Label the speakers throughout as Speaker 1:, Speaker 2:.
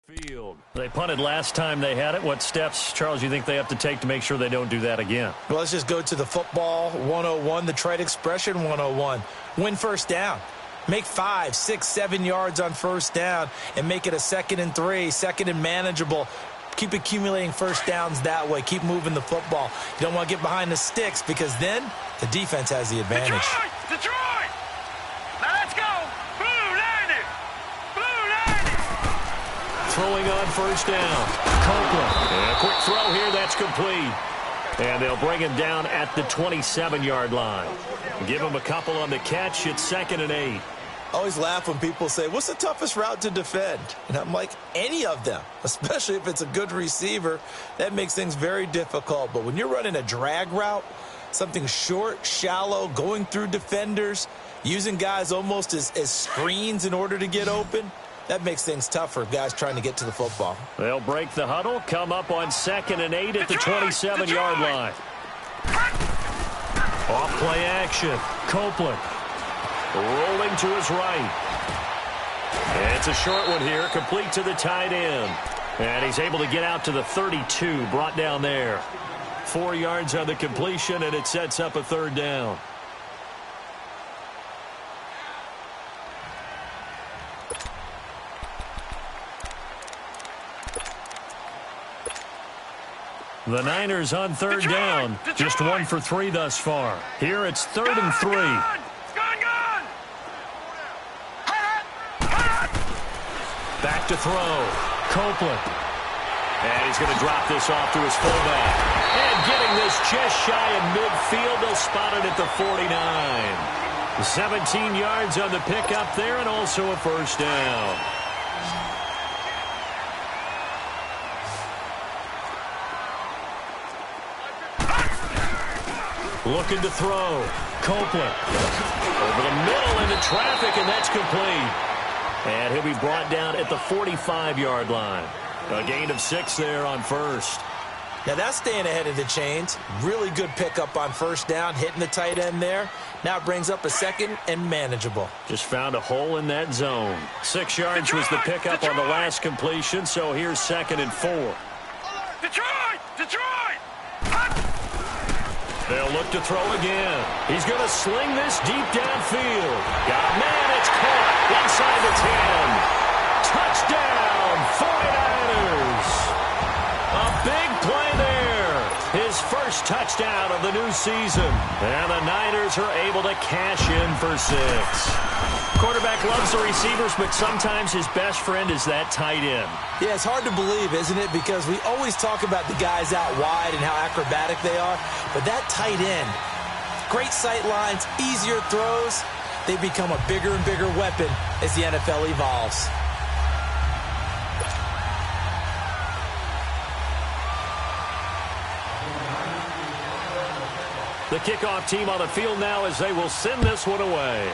Speaker 1: Field. They punted last time they had it. What steps, Charles, you think they have to take to make sure they don't do that again?
Speaker 2: Well, let's just go to the football 101, the trade expression 101. Win first down. Make 5, 6, 7 yards on first down and make it a 2nd and 3, 2nd and manageable. Keep accumulating first downs that way. Keep moving the football. You don't want to get behind the sticks because then the defense has the advantage.
Speaker 3: Detroit! Now let's go! Blue Lightning! Blue Lightning!
Speaker 1: Throwing on first down. Copeland. And a quick throw here. That's complete. And they'll bring him down at the 27-yard line. Give him a couple on the catch. It's 2nd and 8.
Speaker 2: I always laugh when people say, what's the toughest route to defend? And I'm like, any of them, especially if it's a good receiver. That makes things very difficult. But when you're running a drag route, something short, shallow, going through defenders, using guys almost as screens in order to get open, that makes things tough for guys trying to get to the football.
Speaker 1: They'll break the huddle, come up on 2nd and 8 at the 27-yard line. Off play action. Copeland. Rolling to his right. And it's a short one here, complete to the tight end. And he's able to get out to the 32, brought down there. 4 yards on the completion, and it sets up a 3rd down. The Niners on 3rd down. Just 1 for 3 thus far. Here it's 3rd and 3. Back to throw. Copeland. And he's going to drop this off to his fullback. And getting this just shy of midfield. They'll spot it at the 49. 17 yards on the pickup there and also a first down. Looking to throw. Copeland. Over the middle into traffic, and that's complete. And he'll be brought down at the 45-yard line. A gain of 6 there on first.
Speaker 2: Now that's staying ahead of the chains. Really good pickup on first down, hitting the tight end there. Now it brings up a 2nd and manageable.
Speaker 1: Just found a hole in that zone. 6 yards was the pickup on the last completion, so here's 2nd and 4.
Speaker 3: Detroit! Detroit!
Speaker 1: They'll look to throw again. He's going to sling this deep downfield. Got a man, it's caught inside the 10. Touchdown, 49ers. A big play there. His first touchdown of the new season. And the Niners are able to cash in for 6. Quarterback loves the receivers, but sometimes his best friend is that tight end.
Speaker 2: Yeah, it's hard to believe, isn't it? Because we always talk about the guys out wide and how acrobatic they are. But that tight end, great sight lines, easier throws, they become a bigger and bigger weapon as the NFL evolves.
Speaker 1: The kickoff team on the field now as they will send this one away.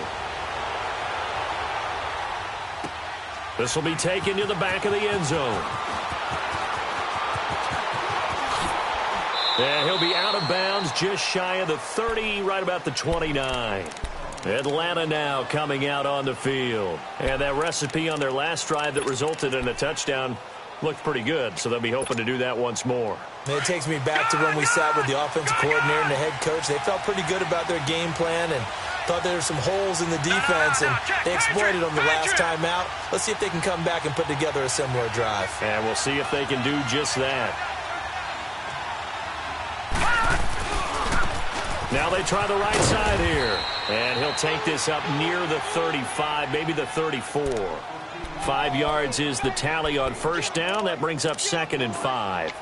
Speaker 1: This will be taken to the back of the end zone. And he'll be out of bounds just shy of the 30, right about the 29. Atlanta now coming out on the field. And that recipe on their last drive that resulted in a touchdown looked pretty good, so they'll be hoping to do that once more.
Speaker 2: And it takes me back to when we sat with the offensive coordinator and the head coach. They felt pretty good about their game plan and thought there were some holes in the defense, and they exploited them the last time out. Let's see if they can come back and put together a similar drive.
Speaker 1: And we'll see if they can do just that. Now they try the right side here. And he'll take this up near the 35, maybe the 34. 5 yards is the tally on first down. That brings up 2nd and 5.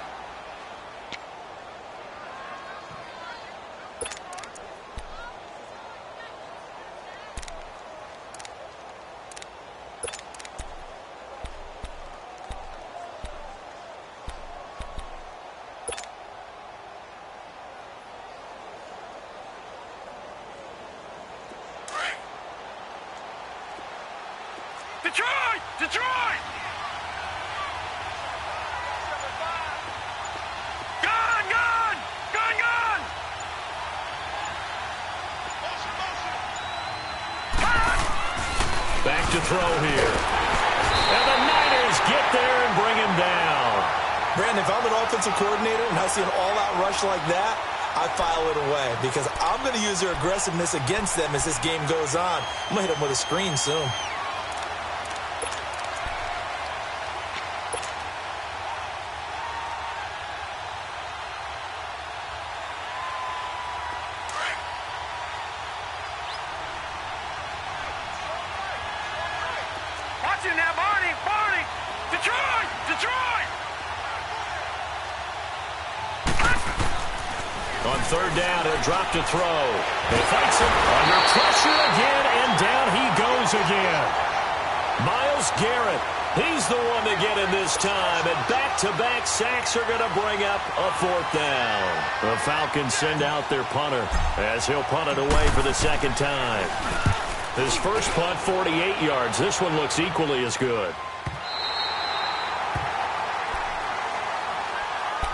Speaker 3: Detroit! Detroit! Gone! Gone! Gone! Gone!
Speaker 1: Back to throw here. And the Niners get there and break
Speaker 2: if I'm an offensive coordinator and I see an all-out rush like that, I file it away because I'm going to use their aggressiveness against them as this game goes on. I'm going to hit them with a screen soon.
Speaker 3: Watch it now, Barney! Barney! Detroit! Detroit!
Speaker 1: On third down, he'll drop to throw. He fights him under pressure again, and down he goes again. Myles Garrett, he's the one to get in this time, and back-to-back sacks are going to bring up a fourth down. The Falcons send out their punter as he'll punt it away for the second time. His first punt, 48 yards. This one looks equally as good.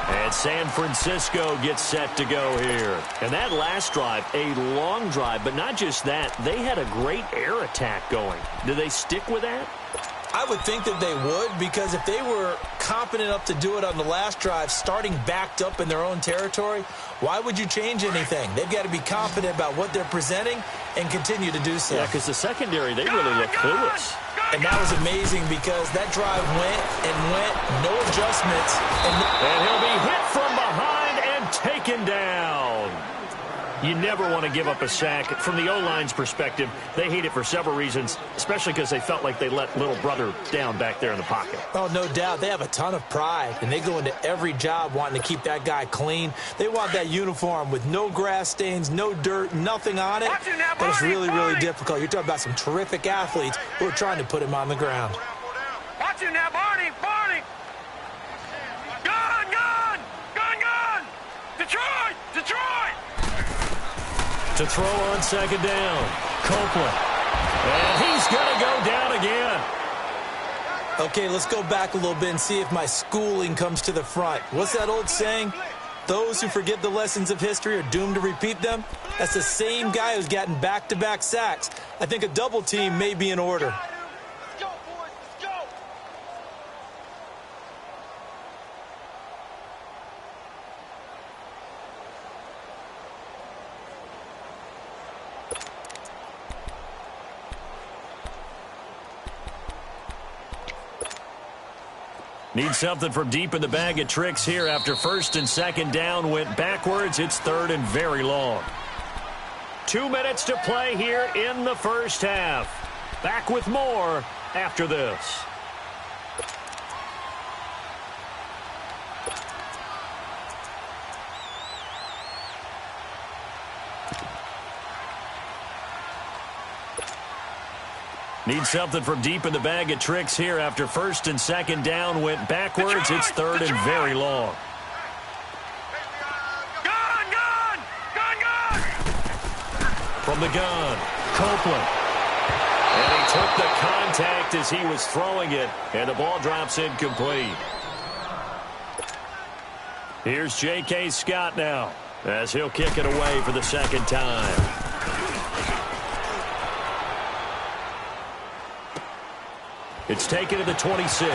Speaker 1: And San Francisco gets set to go here. And that last drive, a long drive, but not just that. They had a great air attack going. Do they stick with that?
Speaker 2: I would think that they would, because if they were confident enough to do it on the last drive, starting backed up in their own territory, why would you change anything? They've got to be confident about what they're presenting and continue to do so.
Speaker 1: Yeah, because the secondary, they really look clueless.
Speaker 2: And that was amazing because that drive went and went, no adjustments.
Speaker 1: And he'll be hit from behind and taken down. You never want to give up a sack. From the O-line's perspective, they hate it for several reasons, especially because they felt like they let little brother down back there in the pocket.
Speaker 2: Oh, no doubt. They have a ton of pride, and they go into every job wanting to keep that guy clean. They want that uniform with no grass stains, no dirt, nothing on it. But it's really, really difficult. You're talking about some terrific athletes who are trying to put him on the ground.
Speaker 3: Watch it now, Barney! Barney! Gun! Gun! Gun! Gun! Detroit! Detroit!
Speaker 1: To throw on second down, Copeland. And he's going to go down again.
Speaker 2: Okay, let's go back a little bit and see if my schooling comes to the front. What's that old saying? Those who forget the lessons of history are doomed to repeat them. That's the same guy who's gotten back-to-back sacks. I think a double team may be in order.
Speaker 3: Let's go, boys! Let's go!
Speaker 1: Need something from deep in the bag of tricks here after first and second down went backwards. It's third and very long. 2 minutes to play here in the first half. Back with more after this. Need something from deep in the bag of tricks here after first and second down went backwards. It's third and very long.
Speaker 3: Gun! Gun! Gun! Gun!
Speaker 1: From the gun, Copeland. And he took the contact as he was throwing it, and the ball drops incomplete. Here's J.K. Scott now as he'll kick it away for the second time. It's taken to the 26.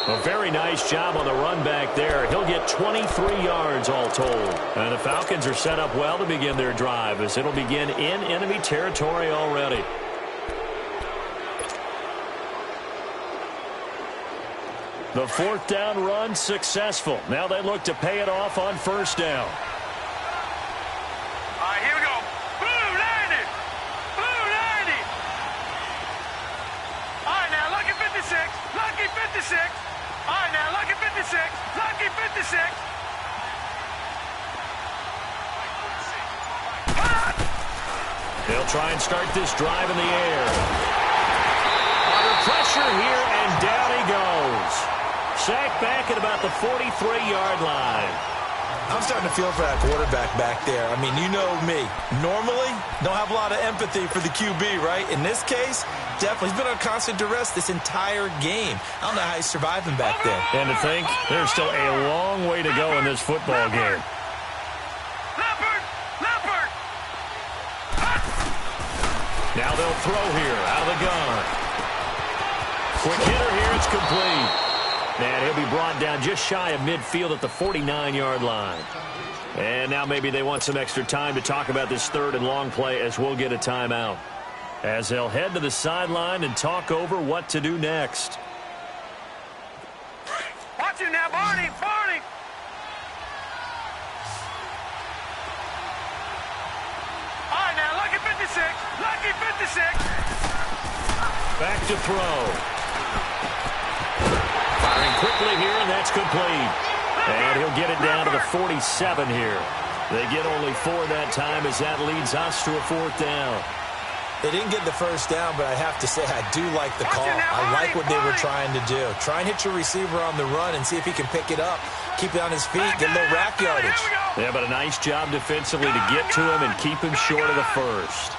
Speaker 1: A very nice job on the run back there. He'll get 23 yards all told. And the Falcons are set up well to begin their drive as it'll begin in enemy territory already. The fourth down run successful. Now they look to pay it off on first down.
Speaker 3: All right, here we go. Blue 90! Blue 90! All right, now, lucky 56. Lucky 56. All right, now, lucky 56. Lucky 56.
Speaker 1: They'll try and start this drive in the air. Under pressure here, and down he goes. Sacked back at about the 43-yard line.
Speaker 2: I'm starting to feel for that quarterback back there. I mean, you know me. Normally, don't have a lot of empathy for the QB, right? In this case, definitely. He's been under constant duress this entire game. I don't know how he's surviving back there.
Speaker 1: And to think, there's still a long way to go in this football game.
Speaker 3: Leopard! Leopard!
Speaker 1: Now they'll throw here out of the gun. Quick hitter here. It's complete. And he'll be brought down just shy of midfield at the 49-yard line. And now maybe they want some extra time to talk about this third and long play as we'll get a timeout. As they'll head to the sideline and talk over what to do next.
Speaker 3: Watch it now, Barney! Barney! All right, now, lucky 56. Lucky 56.
Speaker 1: Back to throw. Firing quickly here, and that's complete. And he'll get it down to the 47 here. They get only 4 that time as that leads us to a 4th down.
Speaker 2: They didn't get the first down, but I have to say I do like the call. I like what they were trying to do. Try and hit your receiver on the run and see if he can pick it up, keep it on his feet, get a little rack yardage.
Speaker 1: Yeah, but a nice job defensively to get to him and keep him short of the first.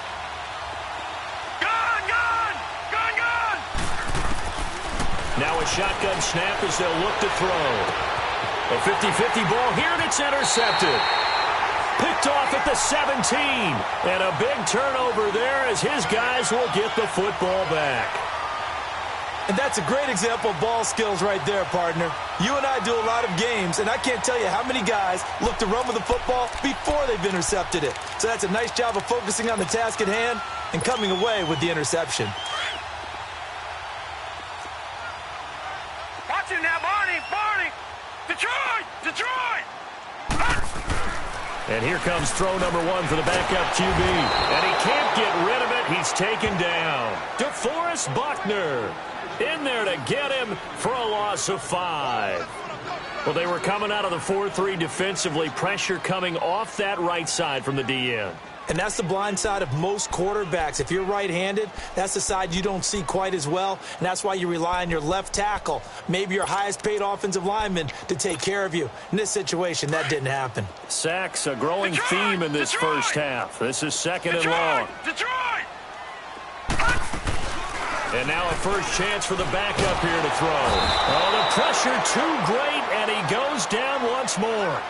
Speaker 1: Now a shotgun snap as they'll look to throw. A 50-50 ball here, and it's intercepted. Picked off at the 17. And a big turnover there as his guys will get the football back.
Speaker 2: And that's a great example of ball skills right there, partner. You and I do a lot of games, and I can't tell you how many guys look to run with the football before they've intercepted it. So that's a nice job of focusing on the task at hand and coming away with the interception.
Speaker 3: Watch it now, Barney! Barney! Detroit! Detroit!
Speaker 1: And here comes throw number 1 for the backup QB. And he can't get rid of it. He's taken down. DeForest Buckner in there to get him for a loss of 5. Well, they were coming out of the 4-3 defensively. Pressure coming off that right side from the DN.
Speaker 2: And that's the blind side of most quarterbacks. If you're right-handed, that's the side you don't see quite as well, and that's why you rely on your left tackle, maybe your highest-paid offensive lineman, to take care of you. In this situation, that didn't happen.
Speaker 1: Sacks, a growing theme in this first half. This is second and long. And now a first chance for the backup here to throw. Oh, the pressure too great, and he goes down once more.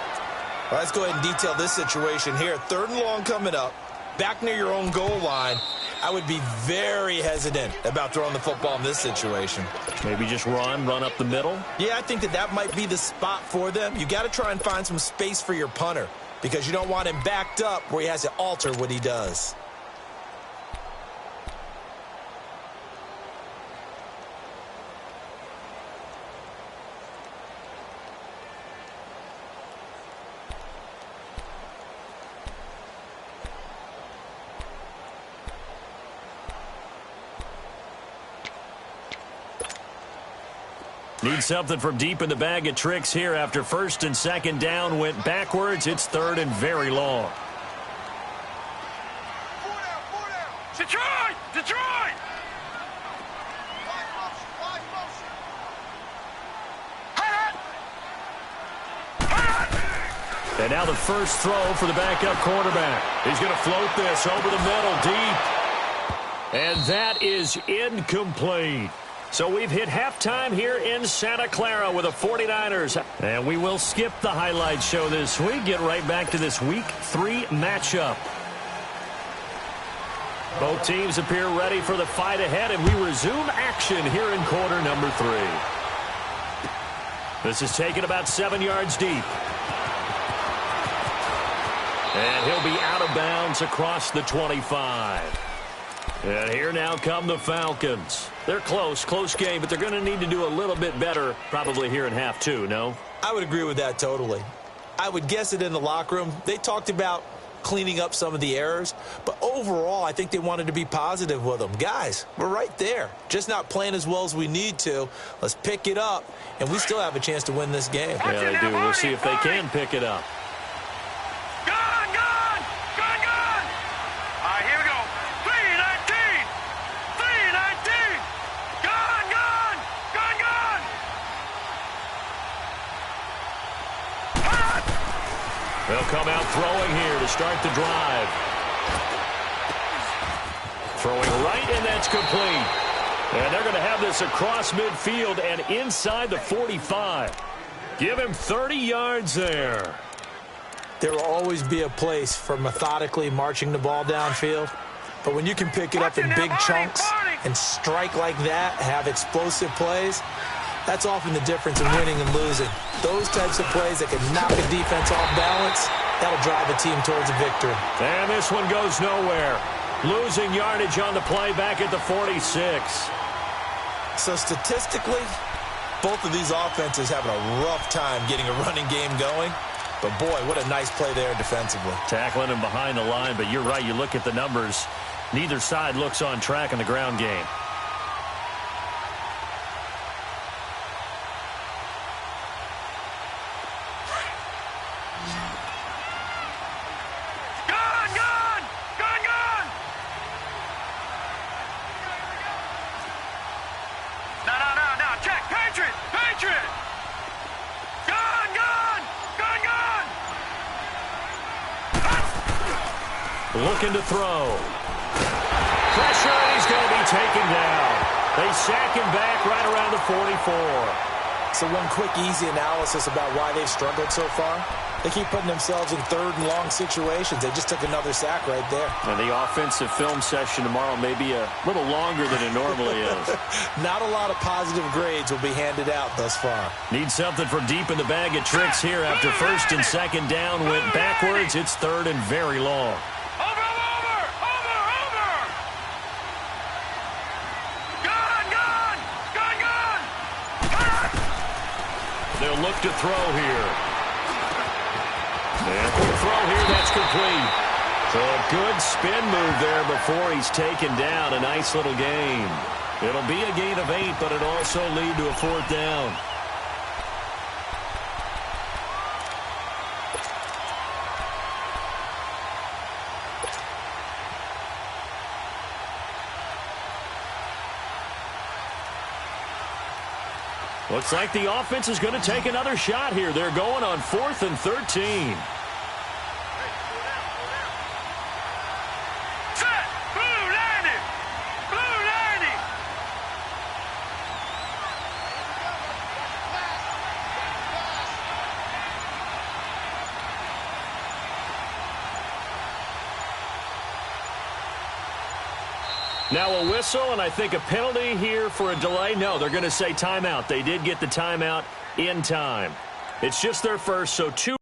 Speaker 2: Well, let's go ahead and detail this situation here. 3rd and long coming up, back near your own goal line. I would be very hesitant about throwing the football in this situation.
Speaker 1: Maybe just run up the middle?
Speaker 2: Yeah, I think that might be the spot for them. You got to try and find some space for your punter because you don't want him backed up where he has to alter what he does.
Speaker 1: Need something from deep in the bag of tricks here after 1st and 2nd down went backwards. It's 3rd and very long.
Speaker 3: Detroit! Detroit!
Speaker 1: And now the first throw for the backup quarterback. He's going to float this over the middle deep. And that is incomplete. So we've hit halftime here in Santa Clara with the 49ers. And we will skip the highlight show this week. Get right back to this Week 3 matchup. Both teams appear ready for the fight ahead, and we resume action here in quarter number 3. This is taken about 7 yards deep. And he'll be out of bounds across the 25. And here now come the Falcons. They're close game, but they're going to need to do a little bit better probably here in half 2, no?
Speaker 2: I would agree with that totally. I would guess it in the locker room. They talked about cleaning up some of the errors, but overall, I think they wanted to be positive with them. Guys, we're right there. Just not playing as well as we need to. Let's pick it up, and we still have a chance to win this game.
Speaker 1: Yeah, they do. We'll see if they can pick it up. They'll come out throwing here to start the drive. Throwing right, and that's complete. And they're going to have this across midfield and inside the 45. Give him 30 yards there.
Speaker 2: There will always be a place for methodically marching the ball downfield. But when you can pick it up in big chunks and strike like that, have explosive plays, that's often the difference in winning and losing. Those types of plays that can knock a defense off balance, that'll drive a team towards a victory.
Speaker 1: And this one goes nowhere. Losing yardage on the play back at the 46.
Speaker 2: So statistically, both of these offenses having a rough time getting a running game going. But, boy, what a nice play there defensively.
Speaker 1: Tackling him behind the line, but you're right. You look at the numbers. Neither side looks on track in the ground game. Looking to throw. Pressure, and he's going to be taken down. They sack him back right around the 44.
Speaker 2: So one quick, easy analysis about why they've struggled so far. They keep putting themselves in third and long situations. They just took another sack right there.
Speaker 1: And the offensive film session tomorrow may be a little longer than it normally is.
Speaker 2: Not a lot of positive grades will be handed out thus far.
Speaker 1: Need something from deep in the bag of tricks here after first and second down went backwards. It's third and very long. They'll look to throw here. And quick throw here, that's complete. So a good spin move there before he's taken down. A nice little gain. It'll be a gain of 8, but it'll also lead to a fourth down. Looks like the offense is going to take another shot here. They're going on 4th and 13.
Speaker 3: Set! Blue landing! Blue landing!
Speaker 1: Now a whistle, and I think a penalty here for a delay. No, they're going to say timeout. They did get the timeout in time. It's just their first, so 2.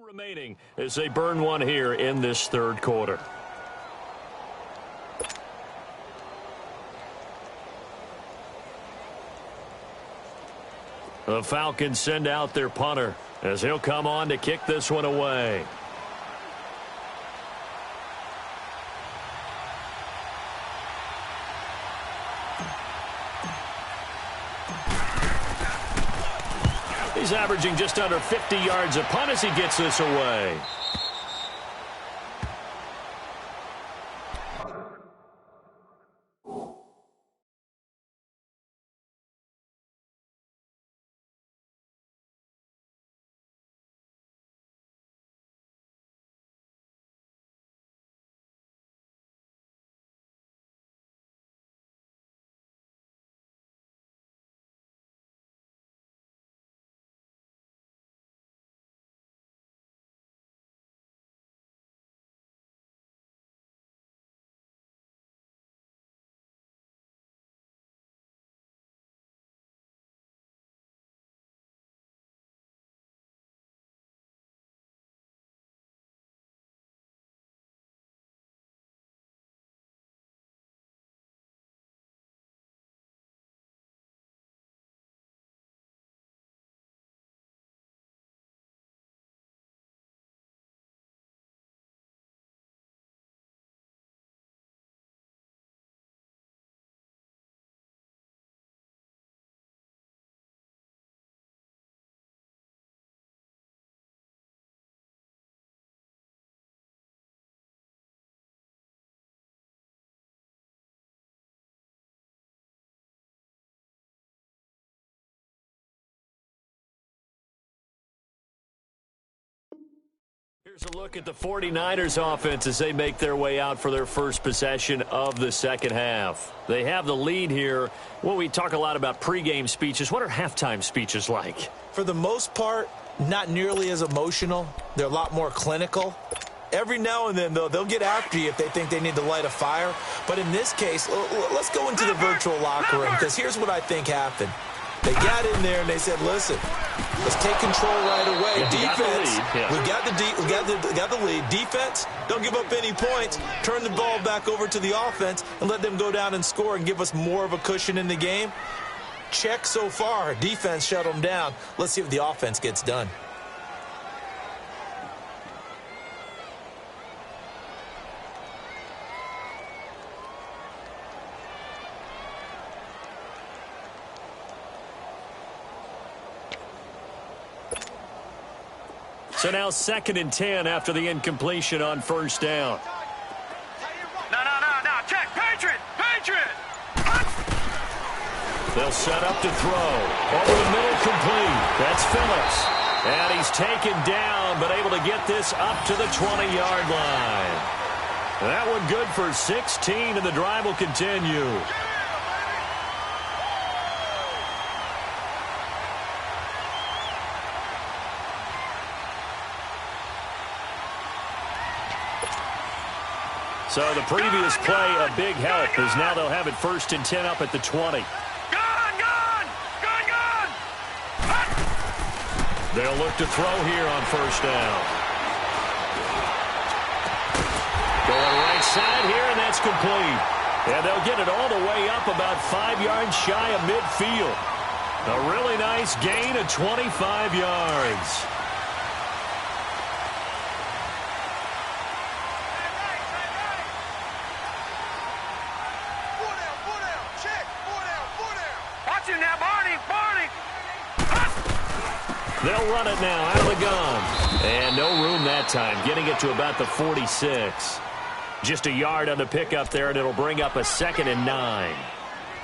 Speaker 1: Remaining as they burn one here in this third quarter. The Falcons send out their punter as he'll come on to kick this one away. He's averaging just under 50 yards a punt as he gets this away. Here's a look at the 49ers offense as they make their way out for their first possession of the second half. They have the lead here. Well, we talk a lot about pregame speeches. What are halftime speeches like?
Speaker 2: For the most part, not nearly as emotional. They're a lot more clinical. Every now and then, though, they'll get after you if they think they need to light a fire. But in this case, let's go into the virtual locker room, because here's what I think happened. They got in there and they said, listen, let's take control right away. Defense, we got the lead. Defense, don't give up any points. Turn the ball back over to the offense and let them go down and score and give us more of a cushion in the game. Check so far. Defense shut them down. Let's see if the offense gets done.
Speaker 1: So now 2nd and 10 after the incompletion on first down.
Speaker 3: No. Check. Patriot.
Speaker 1: They'll set up to throw. Over the middle, complete. That's Phillips. And he's taken down, but able to get this up to the 20-yard line. That one good for 16, and the drive will continue. So the previous play, a big help, as now they'll have it 1st and 10 up at the 20.
Speaker 3: Gun!
Speaker 1: They'll look to throw here on first down. Going right side here, and that's complete. And they'll get it all the way up about 5 yards shy of midfield. A really nice gain of 25 yards. They'll run it now out of the gun. And no room that time, getting it to about the 46. Just a yard on the pickup there, and it'll bring up a 2nd and 9.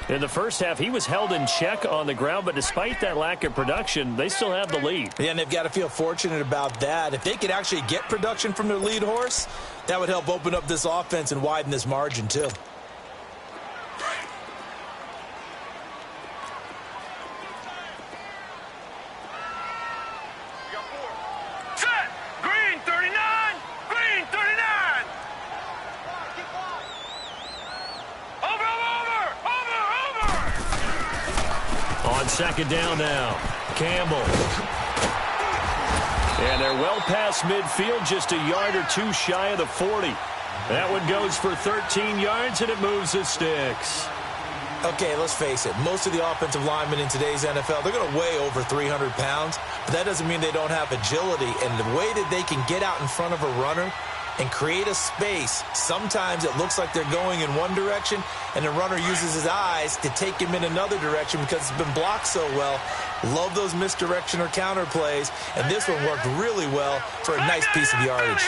Speaker 1: In the first half, he was held in check on the ground, but despite that lack of production, they still have the lead.
Speaker 2: Yeah, and they've got to feel fortunate about that. If they could actually get production from their lead horse, that would help open up this offense and widen this margin, too. On 2nd down now, Campbell.
Speaker 1: And they're well past midfield, just a yard or two shy of the 40. That one goes for 13 yards, and it moves the sticks.
Speaker 2: Okay, let's face it. Most of the offensive linemen in today's NFL, they're going to weigh over 300 pounds, but that doesn't mean they don't have agility. And the way that they can get out in front of a runner and create a space, sometimes it looks like they're going in one direction, and the runner uses his eyes to take him in another direction because it's been blocked so well. Love those misdirection or counter plays, and this one worked really well for a nice piece of yardage.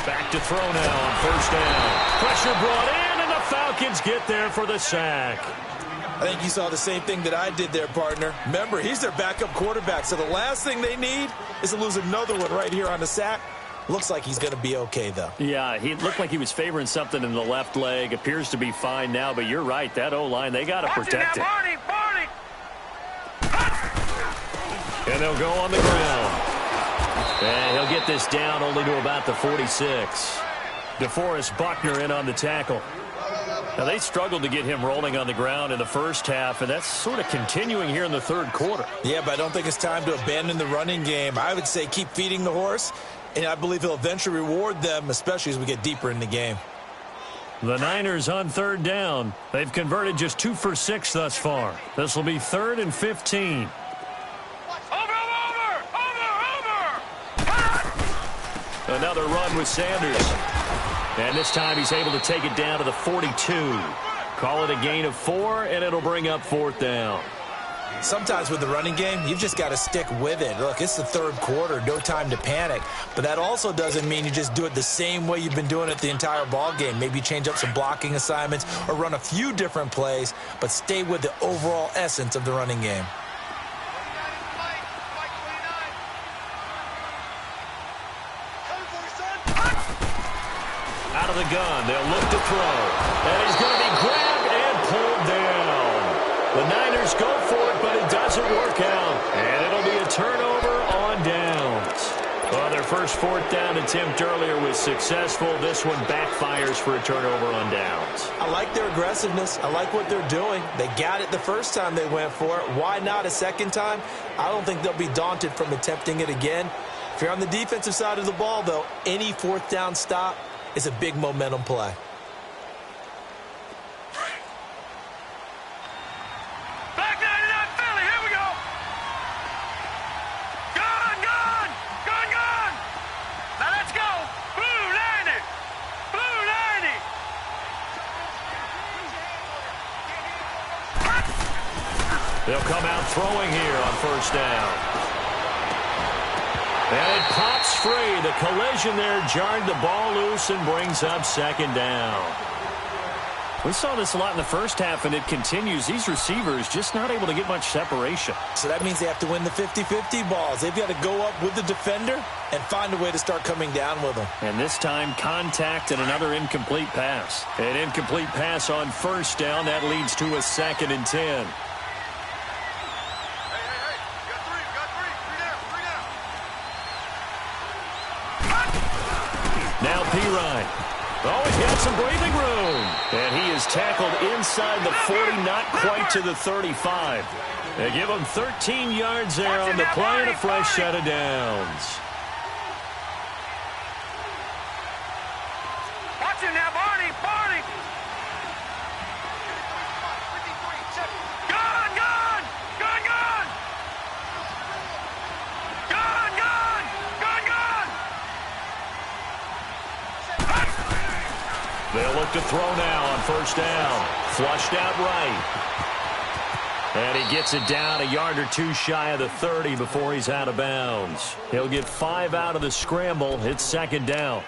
Speaker 1: Back to throw now on first down. Pressure brought in, and the Falcons get there for the sack.
Speaker 2: I think you saw the same thing that I did there, partner. Remember, he's their backup quarterback, so the last thing they need is to lose another one right here on the sack. Looks like he's going to be okay, though.
Speaker 1: Yeah, he looked like he was favoring something in the left leg. Appears to be fine now, but you're right. That O-line, they got to protect it.
Speaker 3: Barney.
Speaker 1: And they'll go on the ground. And he'll get this down only to about the 46. DeForest Buckner in on the tackle. Now, they struggled to get him rolling on the ground in the first half, and that's sort of continuing here in the third quarter.
Speaker 2: Yeah, but I don't think it's time to abandon the running game. I would say keep feeding the horse, and I believe he'll eventually reward them, especially as we get deeper in the game.
Speaker 1: The Niners on third down. They've converted just 2 for 6 thus far. This will be 3rd and 15. Another run with Sanders. And this time he's able to take it down to the 42. Call it a gain of 4, and it'll bring up 4th down.
Speaker 2: Sometimes with the running game, you've just got to stick with it. Look, it's the third quarter, no time to panic. But that also doesn't mean you just do it the same way you've been doing it the entire ball game. Maybe change up some blocking assignments or run a few different plays, but stay with the overall essence of the running game.
Speaker 1: Out of the gun, they'll look to throw. And he's going to be grabbed and pulled down. The Niners go for it, but it doesn't work out. And it'll be a turnover on downs. Well, their first 4th down attempt earlier was successful. This one backfires for a turnover on downs.
Speaker 2: I like their aggressiveness. I like what they're doing. They got it the first time they went for it. Why not a second time? I don't think they'll be daunted from attempting it again. If you're on the defensive side of the ball, though, any 4th down stop is a big momentum play.
Speaker 3: Back 99 Philly, here we go. Gun. Now let's go. Blue 90.
Speaker 1: They'll come out throwing here on first down. And it pops free. The collision there jarred the ball loose and brings up 2nd down. We saw this a lot in the first half, and it continues. These receivers just not able to get much separation.
Speaker 2: So that means they have to win the 50-50 balls. They've got to go up with the defender and find a way to start coming down with them.
Speaker 1: And this time, contact and another incomplete pass. An incomplete pass on first down. That leads to a 2nd and 10. Now Pirine. Oh, he's got some breathing room. And he is tackled inside the 40, not quite to the 35. They give him 13 yards there on the play and a fresh set of downs.
Speaker 3: Watch him now, Barney.
Speaker 1: They'll look to throw now on first down. Flushed out right. And he gets it down a yard or two shy of the 30 before he's out of bounds. He'll get 5 out of the scramble. It's 2nd down.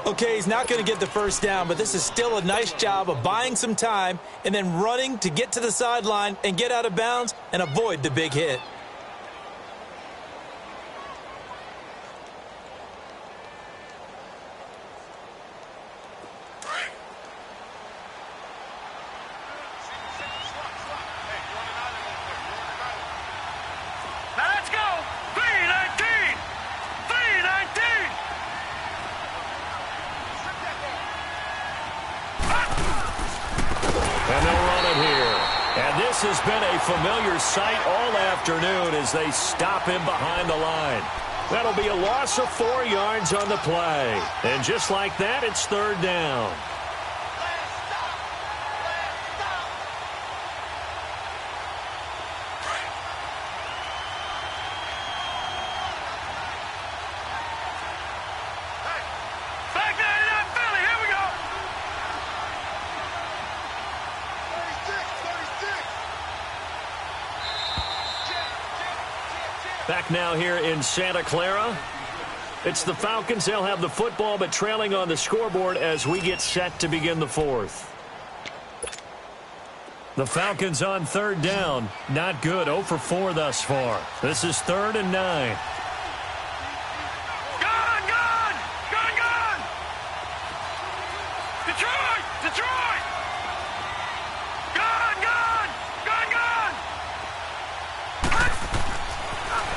Speaker 2: Okay, he's not going to get the first down, but this is still a nice job of buying some time and then running to get to the sideline and get out of bounds and avoid the big hit.
Speaker 1: has been a familiar sight all afternoon as they stop him behind the line. That'll be a loss of 4 yards on the play. And just like that, it's third down. Back now here in Santa Clara. It's the Falcons. They'll have the football, but trailing on the scoreboard as we get set to begin the fourth. The Falcons on third down. Not good. 0 for 4 thus far. This is 3rd and 9.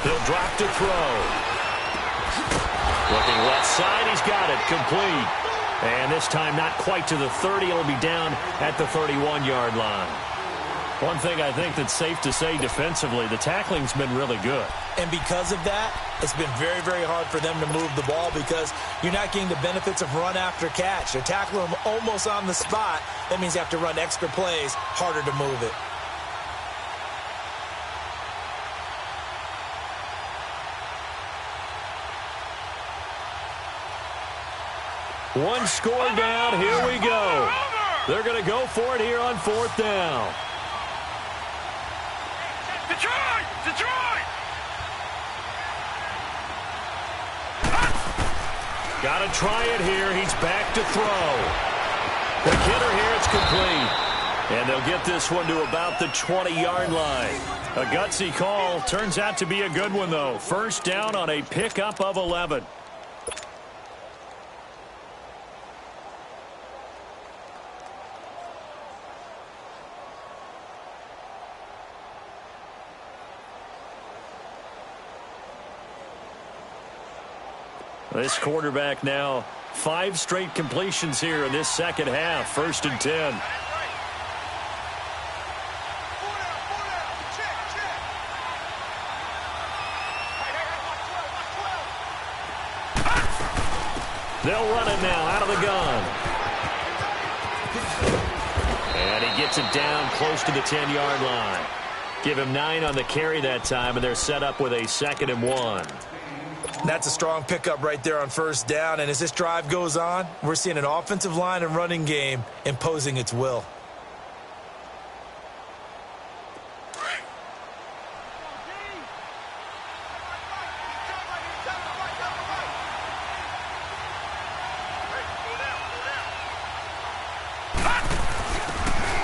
Speaker 1: He'll drop to throw. Looking left side, he's got it, complete. And this time not quite to the 30, he'll be down at the 31-yard line. One thing I think that's safe to say defensively, the tackling's been really good.
Speaker 2: And because of that, it's been very, very hard for them to move the ball because you're not getting the benefits of run after catch. You're tackling them almost on the spot. That means you have to run extra plays, harder to move it.
Speaker 1: One score down. Here we go. They're going to go for it here on 4th down.
Speaker 3: Detroit! Detroit!
Speaker 1: Got to try it here. He's back to throw. The hitter here, it's complete. And they'll get this one to about the 20-yard line. A gutsy call. Turns out to be a good one, though. First down on a pickup of 11. This quarterback now 5 straight completions here in this second half. 1st and 10. They'll run it now out of the gun. And he gets it down close to the 10-yard line. Give him 9 on the carry that time, and they're set up with a 2nd and 1.
Speaker 2: That's a strong pickup right there on 1st down. And as this drive goes on, we're seeing an offensive line and running game imposing its will.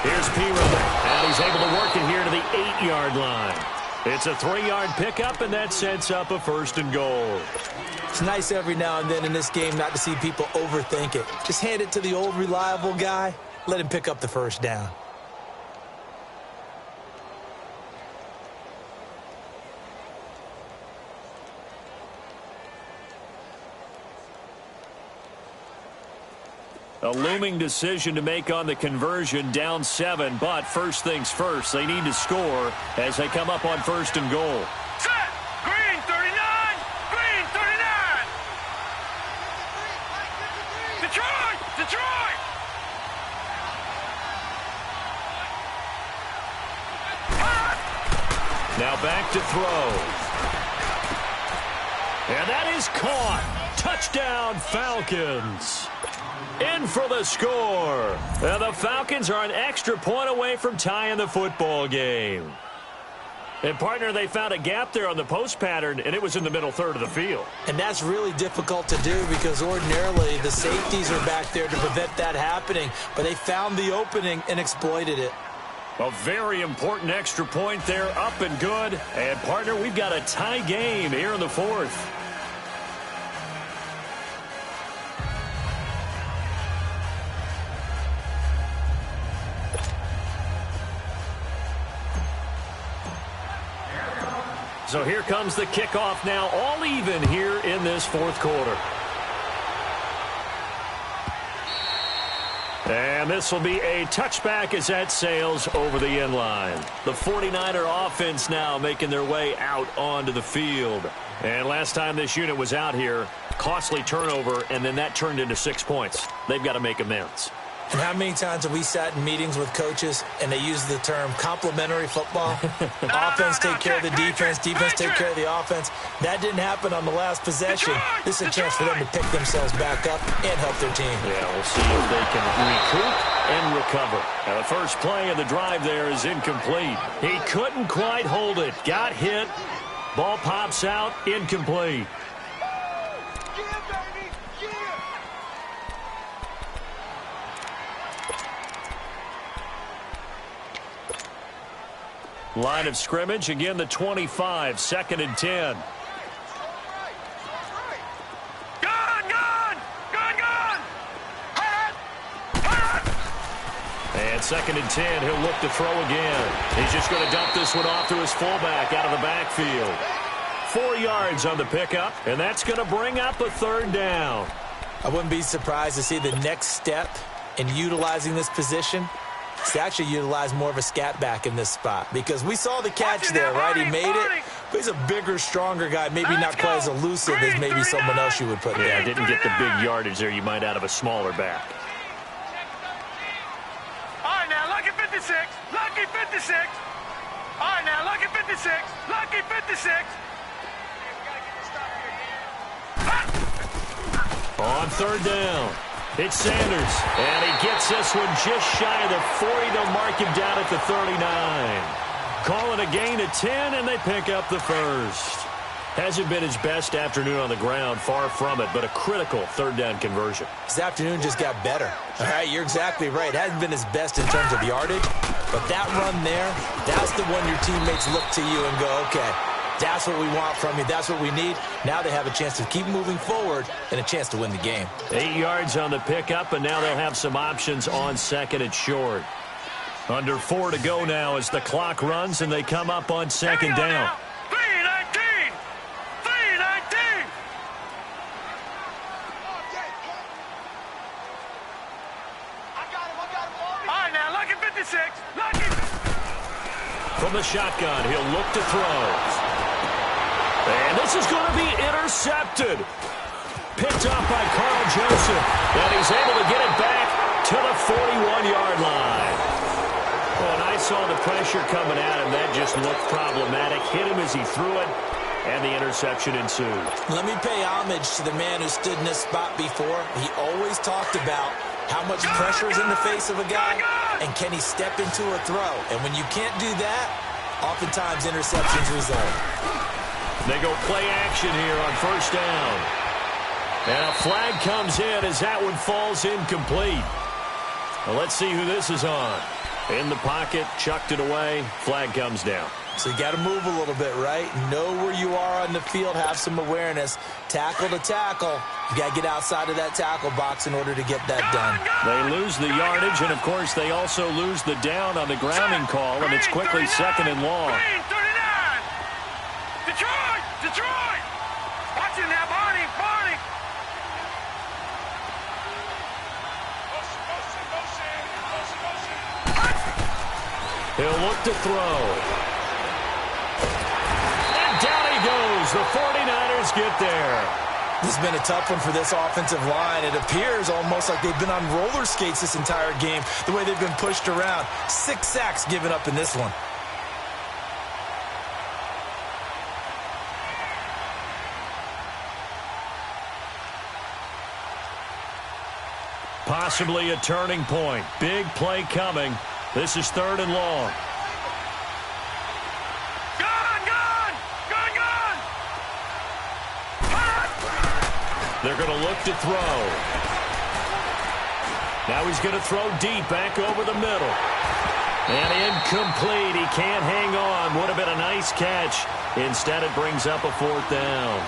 Speaker 1: Here's Piro, and he's able to work it here to the 8-yard line. It's a 3-yard pickup, and that sets up a 1st and goal.
Speaker 2: It's nice every now and then in this game not to see people overthink it. Just hand it to the old reliable guy. Let him pick up the 1st down.
Speaker 1: A looming decision to make on the conversion, down 7, but first things first, they need to score as they come up on 1st and goal.
Speaker 3: Set! Green 39! Green 39! Detroit! Detroit!
Speaker 1: Now back to throw. And that is caught. Touchdown, Falcons. In for the score. And the Falcons are an extra point away from tying the football game. And, partner, they found a gap there on the post pattern, and it was in the middle third of the field.
Speaker 2: And that's really difficult to do because ordinarily the safeties are back there to prevent that happening. But they found the opening and exploited it.
Speaker 1: A very important extra point there, up and good. And, partner, we've got a tie game here in the 4th. So here comes the kickoff now, all even here in this 4th quarter. And this will be a touchback as that sails over the end line. The 49er offense now making their way out onto the field. And last time this unit was out here, costly turnover, and then that turned into 6 points. They've got to make amends.
Speaker 2: And how many times have we sat in meetings with coaches and they use the term complementary football? Offense take care of the defense, defense take care of the offense. That didn't happen on the last possession. This is a chance for them to pick themselves back up and help their team.
Speaker 1: Yeah, we'll see if they can recoup and recover. Now, the first play of the drive there is incomplete. He couldn't quite hold it. Got hit. Ball pops out. Incomplete. Line of scrimmage, again the 25, 2nd and 10. And 2nd and 10, he'll look to throw again. He's just going to dump this one off to his fullback out of the backfield. 4 yards on the pickup, and that's going to bring up a 3rd down.
Speaker 2: I wouldn't be surprised to see the next step in utilizing this position to actually utilize more of a scat back in this spot, because we saw the catch there, right? He made it, but he's a bigger, stronger guy, maybe not quite as elusive as maybe someone else you would put there.
Speaker 1: Yeah, didn't get the big yardage there you might out of a smaller back.
Speaker 3: All right, now, lucky 56, lucky 56. All right, now, lucky 56, lucky 56.
Speaker 1: On 3rd down, it's Sanders, and he gets this one just shy of the 40. They'll mark him down at the 39. Call it a gain of 10, and they pick up the first. Hasn't been his best afternoon on the ground, far from it, but a critical 3rd down conversion.
Speaker 2: His afternoon just got better. All right, you're exactly right. It hasn't been his best in terms of yardage, but that run there, that's the one your teammates look to you and go, okay, that's what we want from you. That's what we need. Now they have a chance to keep moving forward and a chance to win the game.
Speaker 1: 8 yards on the pickup, and now they'll have some options on 2nd and short. Under 4 to go now as the clock runs, and they come up on 2nd down.
Speaker 3: 3-19. 3-19. All right, now, lucky 56. Lucky.
Speaker 1: From the shotgun, he'll look to throw. And this is going to be intercepted. Picked up by Carl Joseph. And he's able to get it back to the 41-yard line. When I saw the pressure coming at him, that just looked problematic. Hit him as he threw it, and the interception ensued.
Speaker 2: Let me pay homage to the man who stood in this spot before. He always talked about how much pressure is in the face of a guy, and can he step into a throw. And when you can't do that, oftentimes interceptions result.
Speaker 1: They go play action here on 1st down. And a flag comes in as that one falls incomplete. Well, let's see who this is on. In the pocket, chucked it away, flag comes down.
Speaker 2: So you got to move a little bit, right? Know where you are on the field, have some awareness. Tackle to tackle. You got to get outside of that tackle box in order to get that done.
Speaker 1: They lose the yardage, and, of course, they also lose the down on the grounding call, and it's quickly 2nd and long.
Speaker 3: Detroit! Detroit! Watching that, Barney! Barney!
Speaker 1: He'll look to throw. And down he goes. The 49ers get there.
Speaker 2: This has been a tough one for this offensive line. It appears almost like they've been on roller skates this entire game, the way they've been pushed around. 6 sacks given up in this one.
Speaker 1: Possibly a turning point. Big play coming. This is 3rd and long. They're going to look to throw. Now he's going to throw deep back over the middle. And incomplete. He can't hang on. Would have been a nice catch. Instead, it brings up a 4th down.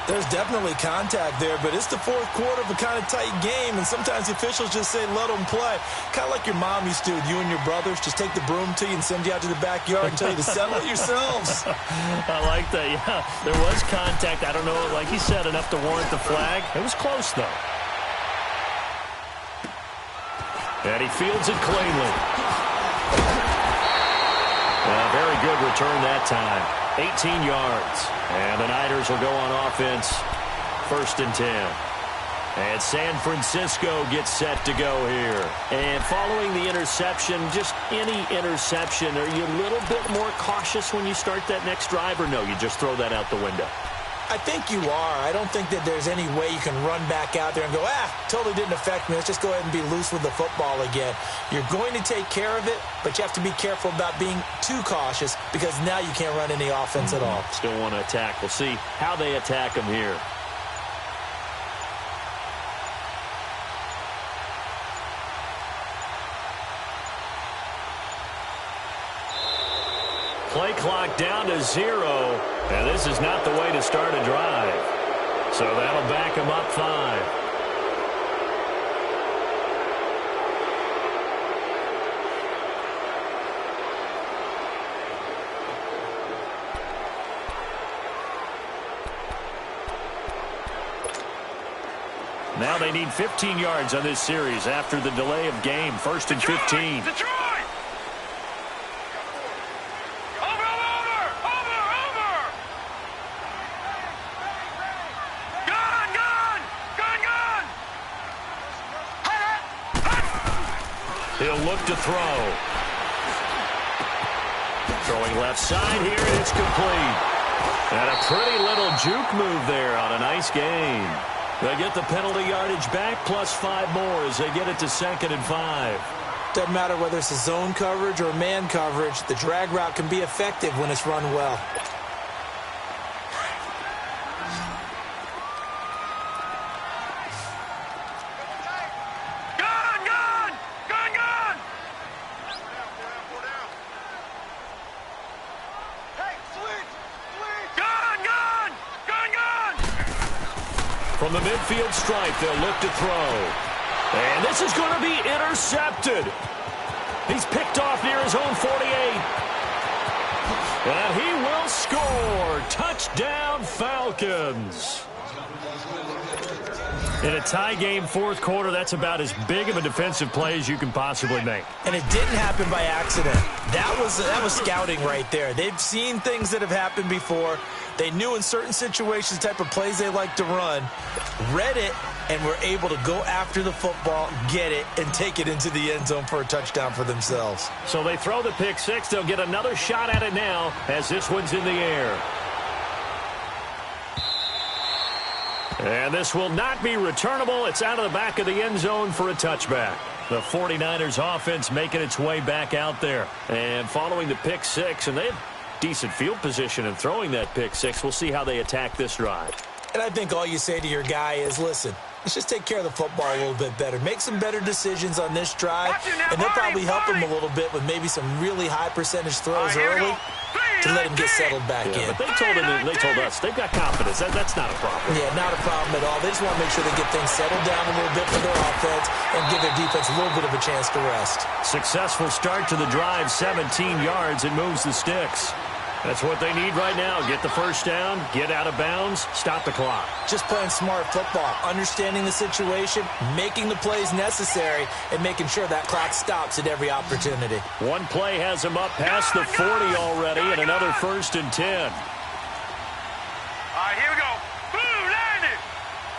Speaker 2: There's definitely contact there, but it's the 4th quarter of a kind of tight game, and sometimes the officials just say, let them play. Kind of like your mom used to with you and your brothers. Just take the broom to you and send you out to the backyard and tell you to settle it yourselves.
Speaker 1: I like that, yeah. There was contact. I don't know, like you said, enough to warrant the flag. It was close, though. And he fields it cleanly. Very good return that time. 18 yards. And the Niners will go on offense. 1st and 10. And San Francisco gets set to go here. And following the interception, just any interception, are you a little bit more cautious when you start that next drive, or no, you just throw that out the window?
Speaker 2: I think you are. I don't think that there's any way you can run back out there and go, totally didn't affect me. Let's just go ahead and be loose with the football again. You're going to take care of it, but you have to be careful about being too cautious because now you can't run any offense at all.
Speaker 1: Still want to attack. We'll see how they attack them here. Play clock down to 0, and this is not the way to start a drive. So that'll back them up 5. Now they need 15 yards on this series after the delay of game. 1st and 15.
Speaker 3: Detroit!
Speaker 1: He'll look to throw. Throwing left side here, and it's complete. And a pretty little juke move there on a nice gain. They get the penalty yardage back, plus 5 more as they get it to 2nd and 5.
Speaker 2: Doesn't matter whether it's a zone coverage or man coverage, the drag route can be effective when it's run well.
Speaker 1: From the midfield stripe, they'll look to throw. And this is going to be intercepted. He's picked off near his own 48. And he will score. Touchdown, Falcons. In a tie game, 4th quarter, that's about as big of a defensive play as you can possibly make.
Speaker 2: And it didn't happen by accident. That was scouting right there. They've seen things that have happened before. They knew in certain situations the type of plays they like to run, read it, and were able to go after the football, get it, and take it into the end zone for a touchdown for themselves.
Speaker 1: So they throw the pick 6. They'll get another shot at it now as this one's in the air. And this will not be returnable. It's out of the back of the end zone for a touchback. The 49ers offense making its way back out there. And following the pick 6, and they have decent field position in throwing that pick 6. We'll see how they attack this drive.
Speaker 2: And I think all you say to your guy is, listen, let's just take care of the football a little bit better. Make some better decisions on this drive, and they'll probably help him a little bit with maybe some really high percentage throws early to let him get settled back in.
Speaker 1: But they told us they've got confidence. That's not a problem.
Speaker 2: Yeah, not a problem at all. They just want to make sure they get things settled down a little bit for their offense and give their defense a little bit of a chance to rest.
Speaker 1: Successful start to the drive, 17 yards, and moves the sticks. That's what they need right now. Get the first down, get out of bounds, stop the clock.
Speaker 2: Just playing smart football, understanding the situation, making the plays necessary, and making sure that clock stops at every opportunity.
Speaker 1: One play has him up past the 40 already, and another 1st and 10.
Speaker 3: All right, here we go. Blue 90.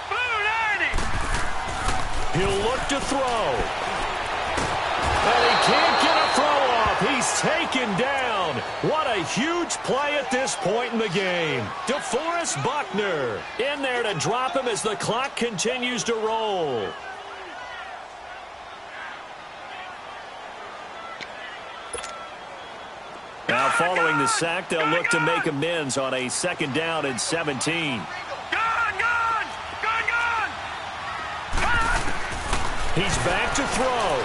Speaker 3: Blue 90.
Speaker 1: He'll look to throw. And he can't get a throw off. He's taken down. What a huge play at this point in the game. DeForest Buckner in there to drop him as the clock continues to roll. Now following the sack, they'll look to make amends on a 2nd down and 17.
Speaker 3: Gun!
Speaker 1: He's back to throw.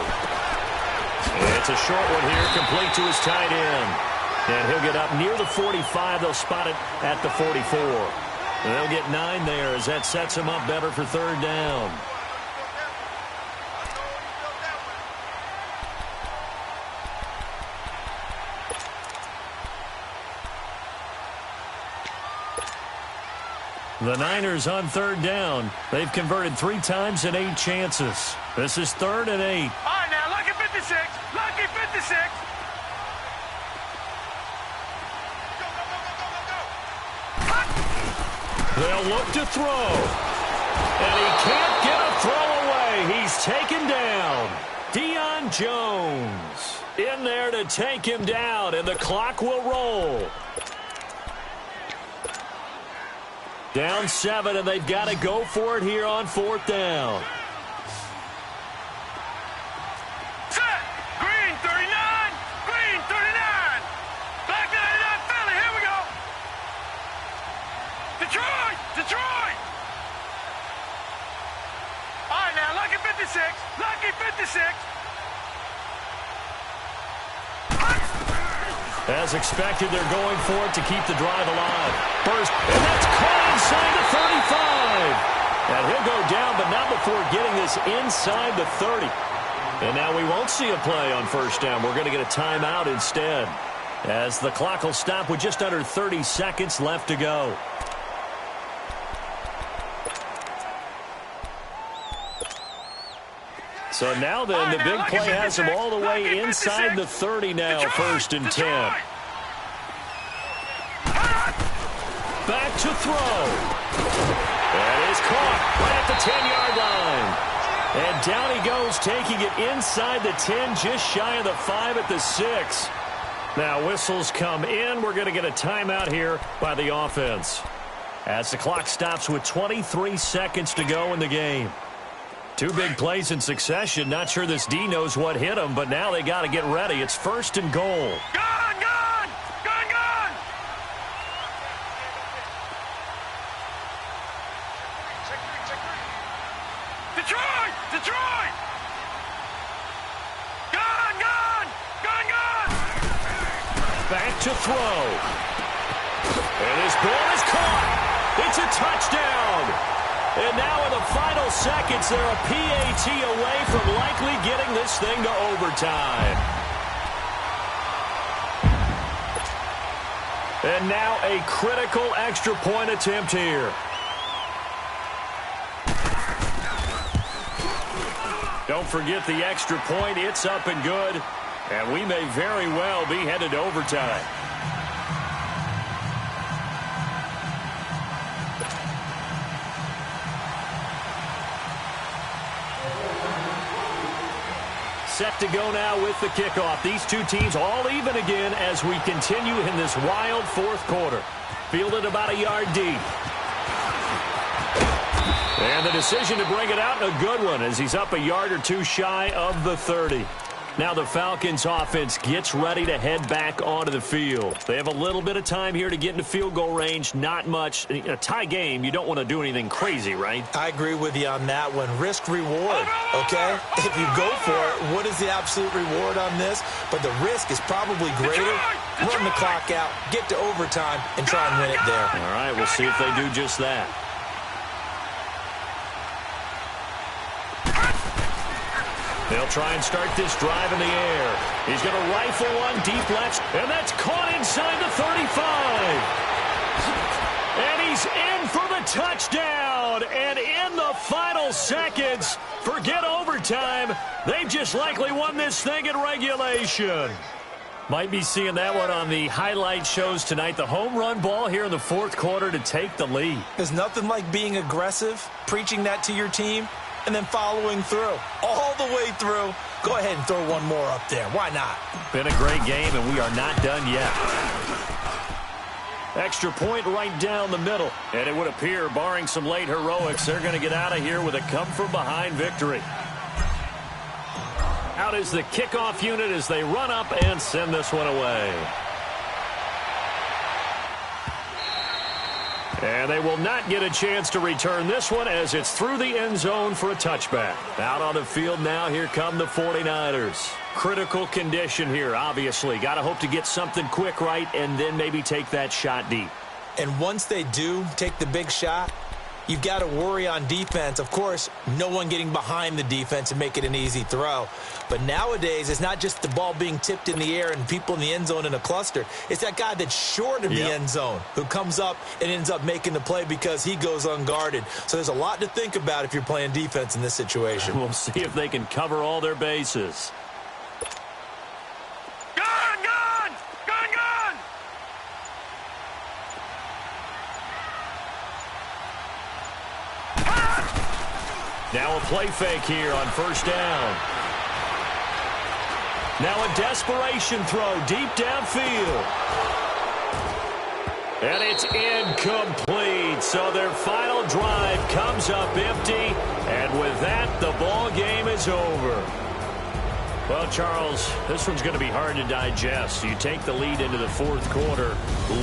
Speaker 1: It's a short one here, complete to his tight end. And he'll get up near the 45. They'll spot it at the 44. And they'll get 9 there as that sets him up better for 3rd down. The Niners on 3rd down. They've converted 3 times in 8 chances. This is 3rd and 8.
Speaker 3: All right, now
Speaker 1: They'll look to throw. And he can't get a throw away. He's taken down. Deion Jones in there to take him down, and the clock will roll. Down 7, and they've got to go for it here on 4th down.
Speaker 3: Set. Green 39. Green 39. Black 99 Philly. Here we go. Detroit. Detroit. All right, now, lucky 56. Lucky 56.
Speaker 1: As expected, they're going for it to keep the drive alive. First, and that's caught inside the 35. And he'll go down, but not before getting this inside the 30. And now we won't see a play on 1st down. We're going to get a timeout instead, as the clock will stop with just under 30 seconds left to go. So now then, the big play has him all the way inside the 30 now, 1st and 10. Back to throw. That is caught right at the 10-yard line. And down he goes, taking it inside the 10, just shy of the 5 at the 6. Now whistles come in. We're going to get a timeout here by the offense, as the clock stops with 23 seconds to go in the game. 2 big plays in succession. Not sure this D knows what hit him, but now they got to get ready. It's 1st and goal.
Speaker 3: Gun, gun! Gun, gun! Detroit! Detroit! Gun, gun! Gun, gun!
Speaker 1: Back to throw. And his ball is caught. It's a touchdown. And now in the final seconds, they're a PAT away from likely getting this thing to overtime. And now a critical extra point attempt here. Don't forget the extra point. It's up and good. And we may very well be headed to overtime. Set to go now with the kickoff. These two teams all even again as we continue in this wild 4th quarter. Fielded about a yard deep. And the decision to bring it out, a good one, as he's up a yard or 2 shy of the 30. Now the Falcons offense gets ready to head back onto the field. They have a little bit of time here to get into field goal range, not much. In a tie game, you don't want to do anything crazy, right?
Speaker 2: I agree with you on that one. Risk reward, okay? If you go for it, what is the absolute reward on this? But the risk is probably greater. Run the clock out, get to overtime, and try and win it there.
Speaker 1: All right, we'll see if they do just that. They'll try and start this drive in the air. He's going to rifle one deep left, and that's caught inside the 35. And he's in for the touchdown. And in the final seconds, forget overtime. They've just likely won this thing in regulation. Might be seeing that one on the highlight shows tonight. The home run ball here in the 4th quarter to take the lead.
Speaker 2: There's nothing like being aggressive, preaching that to your team, and then following through. All the way through. Go ahead and throw one more up there. Why not?
Speaker 1: Been a great game, and we are not done yet. Extra point right down the middle. And it would appear, barring some late heroics, they're going to get out of here with a come-from-behind victory. Out is the kickoff unit as they run up and send this one away. And they will not get a chance to return this one as it's through the end zone for a touchback. Out on the field now, here come the 49ers. Critical condition here, obviously. Got to hope to get something quick right and then maybe take that shot deep.
Speaker 2: And once they do take the big shot, you've got to worry on defense. Of course, no one getting behind the defense and make it an easy throw. But nowadays, it's not just the ball being tipped in the air and people in the end zone in a cluster. It's that guy that's short of the end zone who comes up and ends up making the play because he goes unguarded. So there's a lot to think about if you're playing defense in this situation.
Speaker 1: We'll see if they can cover all their bases. Now a play fake here on first down. Now a desperation throw deep downfield. And it's incomplete. So their final drive comes up empty. And with that, the ball game is over. Well, Charles, this one's going to be hard to digest. You take the lead into the fourth quarter,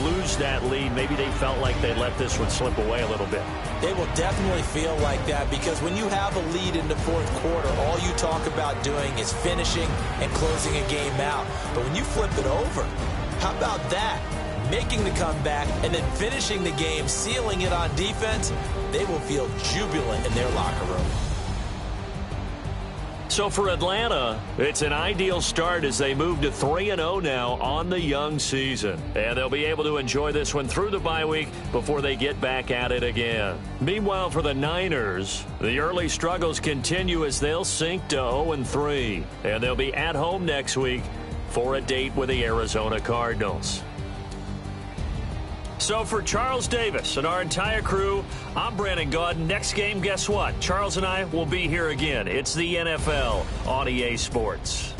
Speaker 1: lose that lead. Maybe they felt like they let this one slip away a little bit.
Speaker 2: They will definitely feel like that because when you have a lead in the fourth quarter, all you talk about doing is finishing and closing a game out. But when you flip it over, how about that? Making the comeback and then finishing the game, sealing it on defense, they will feel jubilant in their locker room.
Speaker 1: So for Atlanta, it's an ideal start as they move to 3-0 now on the young season. And they'll be able to enjoy this one through the bye week before they get back at it again. Meanwhile, for the Niners, the early struggles continue as they'll sink to 0-3. And they'll be at home next week for a date with the Arizona Cardinals. So for Charles Davis and our entire crew, I'm Brandon Gaudin. Next game, guess what? Charles and I will be here again. It's the NFL on EA Sports.